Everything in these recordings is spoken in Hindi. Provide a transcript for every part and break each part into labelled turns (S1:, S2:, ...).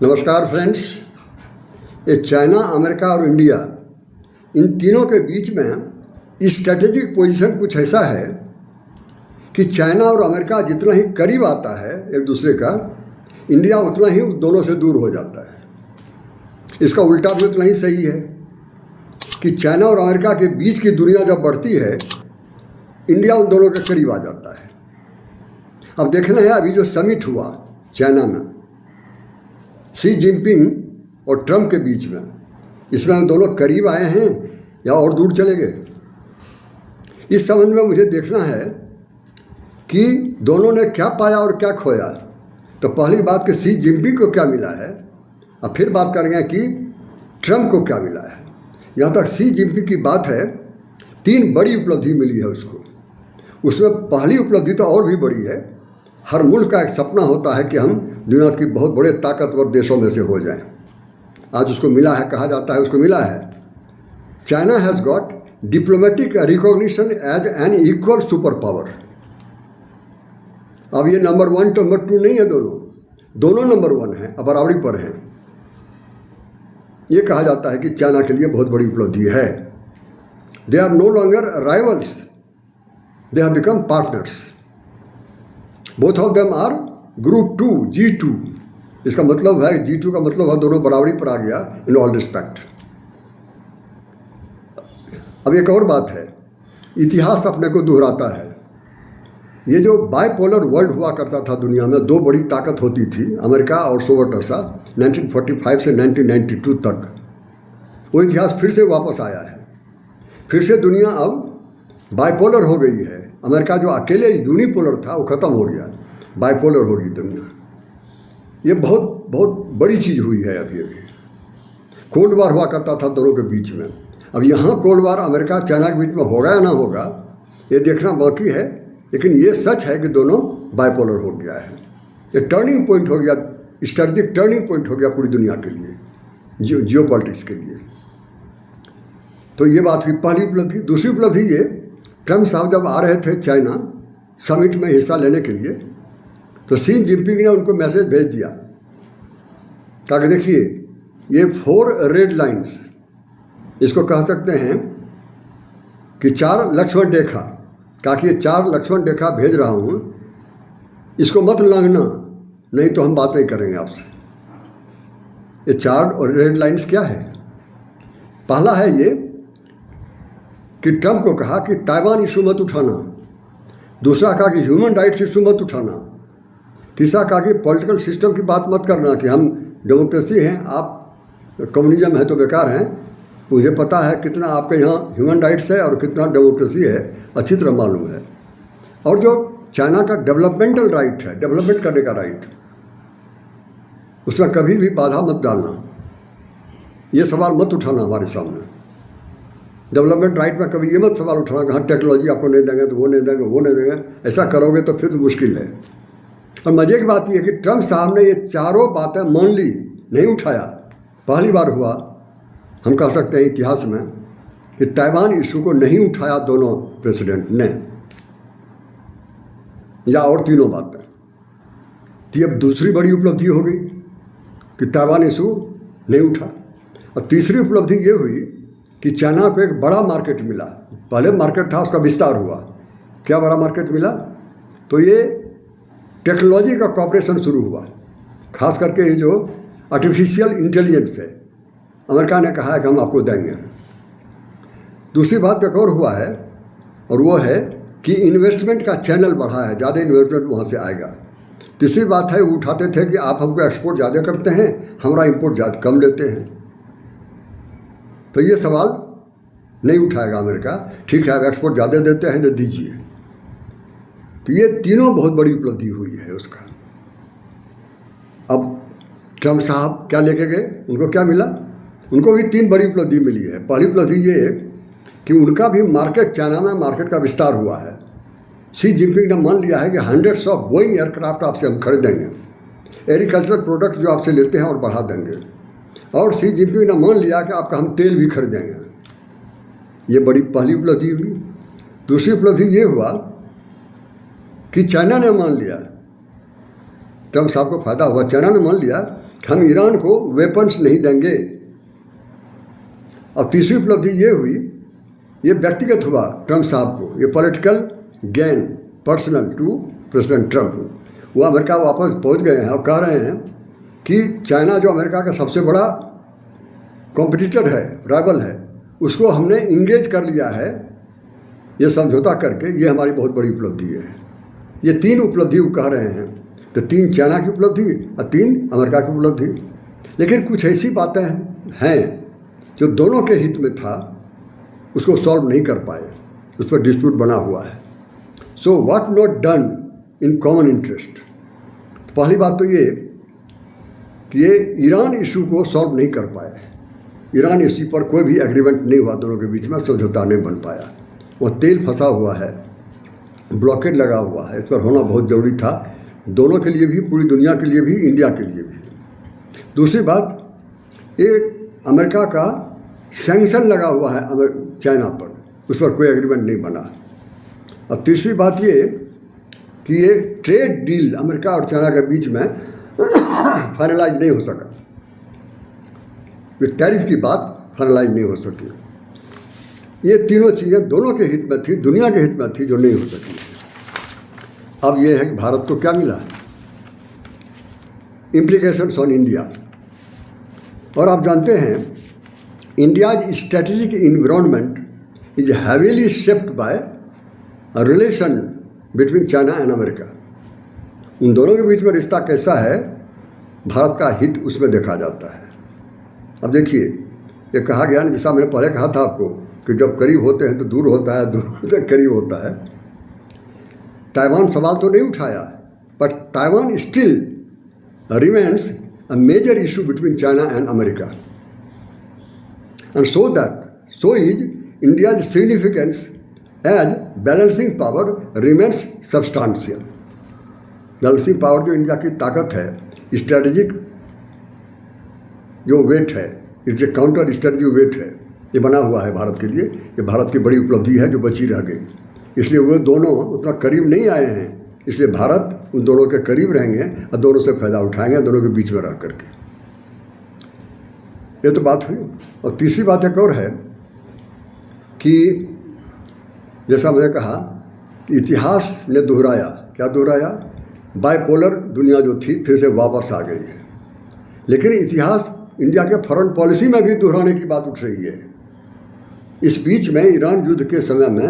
S1: नमस्कार फ्रेंड्स। ये चाइना, अमेरिका और इंडिया, इन तीनों के बीच में स्ट्रेटेजिक पोजीशन कुछ ऐसा है कि चाइना और अमेरिका जितना ही करीब आता है एक दूसरे का, इंडिया उतना ही दोनों से दूर हो जाता है। इसका उल्टा भी उतना ही सही है कि चाइना और अमेरिका के बीच की दुनिया जब बढ़ती है, इंडिया उन दोनों के करीब आ जाता है। अब देखना है अभी जो समिट हुआ चाइना में शी जिनपिंग और ट्रंप के बीच में, इसमें हम दोनों करीब आए हैं या और दूर चले गए। इस संबंध में मुझे देखना है कि दोनों ने क्या पाया और क्या खोया। तो पहली बात कि शी जिनपिंग को क्या मिला है, और फिर बात करेंगे कि ट्रंप को क्या मिला है। यहाँ तक शी जिनपिंग की बात है, 3 बड़ी उपलब्धि मिली है उसको। उसमें पहली उपलब्धि तो और भी बड़ी है। हर मुल्क का एक सपना होता है कि हम दुनिया की बहुत बड़े ताकतवर देशों में से हो जाएं। आज उसको मिला है, कहा जाता है उसको मिला है। China has got diplomatic recognition as an equal super power. अब ये नंबर 1 नंबर 2 नहीं है, दोनों नंबर 1 हैं, अब बराबरी पर हैं। ये कहा जाता है कि चाइना के लिए बहुत बड़ी उपलब्धि है। They are no longer rivals, they have become partners. Both of them are group 2 G2। इसका मतलब है, G2 का मतलब है दोनों बराबरी पर आ गया इन ऑल रिस्पेक्ट। अब एक और बात है, इतिहास अपने को दोहराता है। ये जो बाइपोलर वर्ल्ड हुआ करता था दुनिया में, 2 बड़ी ताकत होती थी, अमेरिका और सोवियत रसा, 1945 से 1992 तक, वो इतिहास फिर से वापस आया है। फिर से दुनिया अब बाइपोलर हो गई है। अमेरिका जो अकेले यूनिपोलर था वो ख़त्म हो गया, बाइपोलर हो गई दुनिया। ये बहुत बहुत बड़ी चीज़ हुई है। अभी कोल्ड वार हुआ करता था दोनों के बीच में। अब यहाँ कोल्ड वार अमेरिका चाइना के बीच में होगा या ना होगा, ये देखना बाकी है। लेकिन ये सच है कि दोनों बाइपोलर हो गया है। ये टर्निंग पॉइंट हो गया, स्ट्रेटजिक टर्निंग पॉइंट हो गया पूरी दुनिया के लिए, जियोपॉलिटिक्स के लिए। तो ये बात हुई पहली उपलब्धि। दूसरी उपलब्धि ये, ट्रंप साहब जब आ रहे थे चाइना समिट में हिस्सा लेने के लिए, तो शी जिनपिंग ने उनको मैसेज भेज दिया, कहा कि देखिए ये 4 रेड लाइन्स, इसको कह सकते हैं कि 4 लक्ष्मण रेखा। कहा कि ये 4 लक्ष्मण रेखा भेज रहा हूँ, इसको मत लांघना, नहीं तो हम बात नहीं करेंगे आपसे। ये 4 रेड लाइन्स क्या है? पहला है ये कि ट्रंप को कहा कि ताइवान इशू मत उठाना। दूसरा कहा कि ह्यूमन राइट्स इशू मत उठाना। तीसरा कहा कि पॉलिटिकल सिस्टम की बात मत करना कि हम डेमोक्रेसी हैं, आप कम्युनिज्म है तो बेकार हैं। मुझे पता है कितना आपके यहाँ ह्यूमन राइट्स है और कितना डेमोक्रेसी है, अच्छी तरह मालूम है। और जो चाइना का डेवलपमेंटल राइट है, डेवलपमेंट करने का राइट, उसमें कभी भी बाधा मत डालना, ये सवाल मत उठाना हमारे सामने। डेवलपमेंट राइट में कभी ये मत सवाल उठाना कि हाँ टेक्नोलॉजी आपको नहीं देंगे तो वो नहीं देंगे, वो नहीं देंगे। ऐसा करोगे तो फिर मुश्किल है। और मज़े की बात यह है कि ट्रंप साहब ने ये 4 बातें मान ली, नहीं उठाया। पहली बार हुआ, हम कह सकते हैं इतिहास में, कि ताइवान इशू को नहीं उठाया दोनों प्रेसिडेंट ने, या और तीनों बातें। तो अब दूसरी बड़ी उपलब्धि हो गई कि ताइवान इशू नहीं उठा। और तीसरी उपलब्धि ये हुई कि चाइना को एक बड़ा मार्केट मिला। पहले मार्केट था, उसका विस्तार हुआ। क्या बड़ा मार्केट मिला? तो ये टेक्नोलॉजी का कॉपरेशन शुरू हुआ, खास करके ये जो आर्टिफिशियल इंटेलिजेंस है, अमेरिका ने कहा है कि हम आपको देंगे। दूसरी बात एक और हुआ है, और वो है कि इन्वेस्टमेंट का चैनल बढ़ा है, ज़्यादा इन्वेस्टमेंट वहाँ से आएगा। तीसरी बात है, वो उठाते थे कि आप हमको एक्सपोर्ट ज़्यादा करते हैं, हमारा इंपोर्ट ज़्यादा कम लेते हैं। तो ये सवाल नहीं उठाएगा अमेरिका। ठीक है, आप एक्सपोर्ट ज़्यादा देते हैं तो दीजिए। तो ये तीनों बहुत बड़ी उपलब्धि हुई है उसका। अब ट्रंप साहब क्या लेके गए, उनको क्या मिला? उनको भी 3 बड़ी उपलब्धि मिली है। पहली उपलब्धि ये है कि उनका भी मार्केट, चाइना में मार्केट का विस्तार हुआ है। शी जिनपिंग ने मान लिया है कि 100 ऑफ बोइंग एयरक्राफ्ट आपसे हम खरीदेंगे, एग्रीकल्चरल प्रोडक्ट जो आपसे लेते हैं और बढ़ा देंगे। और शी जिनपिंग ने मान लिया कि आपका हम तेल भी खरीदेंगे। ये बड़ी पहली उपलब्धि हुई। दूसरी उपलब्धि ये हुआ कि चाइना ने मान लिया, ट्रंप साहब को फायदा हुआ। चाइना ने मान लिया कि हम ईरान को वेपन्स नहीं देंगे। और तीसरी उपलब्धि ये हुई, ये व्यक्तिगत हुआ ट्रंप साहब को, ये political gain personal to President Trump. वो अमेरिका वापस पहुंच गए हैं और कह रहे हैं कि चाइना जो अमेरिका का सबसे बड़ा कॉम्पिटिटर है, राइवल है, उसको हमने इंगेज कर लिया है ये समझौता करके। ये हमारी बहुत बड़ी उपलब्धि है। ये 3 उपलब्धि वो कह रहे हैं, तो 3 चाइना की उपलब्धि और 3 अमेरिका की उपलब्धि। लेकिन कुछ ऐसी बातें हैं जो दोनों के हित में था, उसको सॉल्व नहीं कर पाए, उस पर डिस्प्यूट बना हुआ है। So what not done in common interest. पहली बात तो ये कि ये ईरान इशू को सॉल्व नहीं कर पाए। ईरान इशू पर कोई भी एग्रीमेंट नहीं हुआ, दोनों के बीच में समझौता नहीं बन पाया। वो तेल फंसा हुआ है, ब्लॉकेड लगा हुआ है, इस पर होना बहुत ज़रूरी था, दोनों के लिए भी, पूरी दुनिया के लिए भी, इंडिया के लिए भी। दूसरी बात, ये अमेरिका का सैंक्शन लगा हुआ है चाइना पर, उस पर कोई एग्रीमेंट नहीं बना। और तीसरी बात ये कि ये ट्रेड डील अमेरिका और चाइना के बीच में फाइनलाइज नहीं हो सका, ये टैरिफ की बात फाइनलाइज नहीं हो सकी। ये तीनों चीज़ें दोनों के हित में थी, दुनिया के हित में थी, जो नहीं हो सकी। अब ये है कि भारत को क्या मिला, इम्प्लीकेशंस ऑन इंडिया। और आप जानते हैं India's strategic environment is heavily shaped by relation between China and America. उन दोनों के बीच में रिश्ता कैसा है, भारत का हित उसमें देखा जाता है। अब देखिए, ये कहा गया ना, जैसा मैंने पहले कहा था आपको कि जब करीब होते हैं तो दूर होता है, दूर से करीब होता है। ताइवान सवाल तो नहीं उठाया, but Taiwan still remains a major issue between China and America. And so is India's significance as balancing power remains substantial. Balancing power जो इंडिया की ताकत है, स्ट्रेटेजिक जो वेट है, it's a counter strategic weight है, ये बना हुआ है भारत के लिए। ये भारत की बड़ी उपलब्धि है जो बची रह गई, इसलिए वो दोनों उतना करीब नहीं आए हैं, इसलिए भारत उन दोनों के करीब रहेंगे और दोनों से फ़ायदा उठाएंगे, दोनों के बीच में रह करके। ये तो बात हुई। और तीसरी बात एक और है कि जैसा मैंने कहा, इतिहास ने दोहराया, क्या दोहराया, बाइपोलर दुनिया जो थी फिर से वापस आ गई है। लेकिन इतिहास इंडिया के फॉरेन पॉलिसी में भी दोहराने की बात उठ रही है। इस बीच में ईरान युद्ध के समय में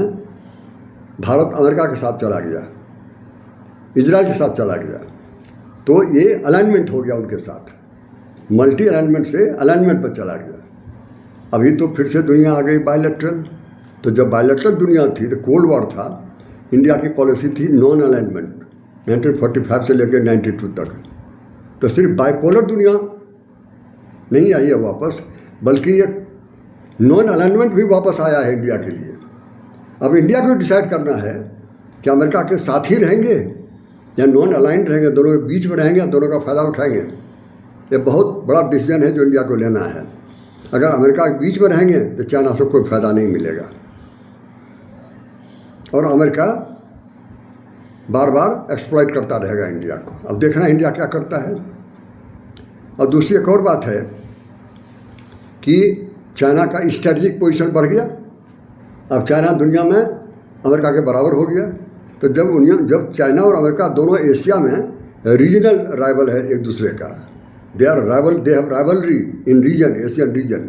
S1: भारत अमेरिका के साथ चला गया, इजराइल के साथ चला गया, तो ये अलाइनमेंट हो गया उनके साथ, मल्टी अलाइनमेंट से अलाइनमेंट पर चला गया। अभी तो फिर से दुनिया आ गई बायलैटरल। तो जब बायलैटरल दुनिया थी तो कोल्ड वॉर था, इंडिया की पॉलिसी थी नॉन अलाइनमेंट 1945 से लेकर 92 तक। तो सिर्फ बाइपोलर दुनिया नहीं आई है वापस, बल्कि ये नॉन अलाइनमेंट भी वापस आया है इंडिया के लिए। अब इंडिया को डिसाइड करना है कि अमेरिका के साथ ही रहेंगे या नॉन अलाइंड रहेंगे, दोनों के बीच में रहेंगे, दोनों का फ़ायदा उठाएंगे। ये बहुत बड़ा डिसीजन है जो इंडिया को लेना है। अगर अमेरिका के बीच में रहेंगे तो चाइना से कोई फ़ायदा नहीं मिलेगा, और अमेरिका बार बार एक्सप्लॉइट करता रहेगा इंडिया को। अब देखना इंडिया क्या करता है। और दूसरी एक और बात है कि चाइना का स्ट्रेटजिक पोजीशन बढ़ गया। अब चाइना दुनिया में अमेरिका के बराबर हो गया। तो जब चाइना और अमेरिका दोनों एशिया में रीजनल राइवल है एक दूसरे का, they have rivalry in region, Asian region.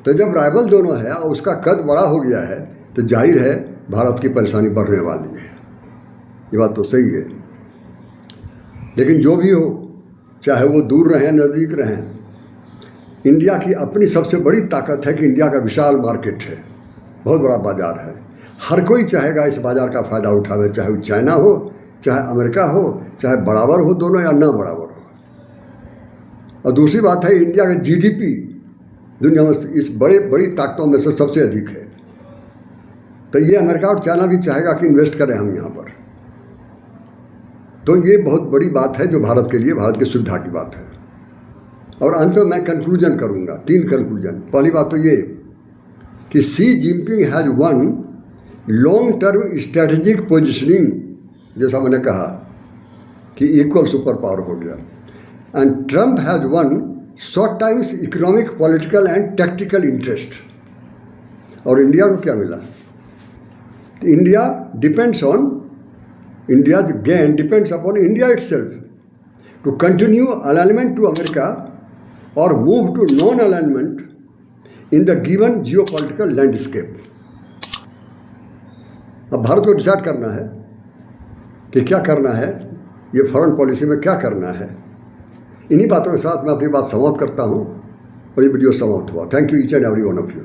S1: तो जब राइवल दोनों है और उसका कद बड़ा हो गया है तो जाहिर है भारत की परेशानी बढ़ने वाली है। ये बात तो सही है। लेकिन जो भी हो, चाहे वो दूर रहें नज़दीक रहें, इंडिया की अपनी सबसे बड़ी ताकत है कि इंडिया का विशाल मार्केट है, बहुत बड़ा बाज़ार है। हर कोई चाहेगा इस बाज़ार का फ़ायदा उठावे, चाहे वो चाइना हो, चाहे अमेरिका हो, चाहे बराबर हो दोनों या ना बराबर हो। और दूसरी बात है, इंडिया का जीडीपी दुनिया में इस बड़ी ताकतों में से सबसे अधिक है। तो ये अमेरिका और चाइना भी चाहेगा कि इन्वेस्ट करें हम यहाँ पर। तो ये बहुत बड़ी बात है जो भारत के लिए, भारत की सुविधा की बात है। और अंत में मैं कंक्लूजन करूँगा, 3 कंक्लूजन। पहली बात तो ये कि Xi Jinping has one long term strategic positioning, जैसा मैंने कहा कि इक्वल सुपर पावर हो गया। and Trump has won short times economic, political and tactical interest. और इंडिया को क्या मिला? India depends on, India's gain depends upon India itself to continue alignment to America or move to non-alignment in the given geopolitical landscape. अब भारत को डिसाइड करना है कि क्या करना है, ये फॉरेन पॉलिसी में क्या करना है। इन्हीं बातों के साथ मैं अपनी बात समाप्त करता हूँ और ये वीडियो समाप्त हुआ। Thank you each and every one of you.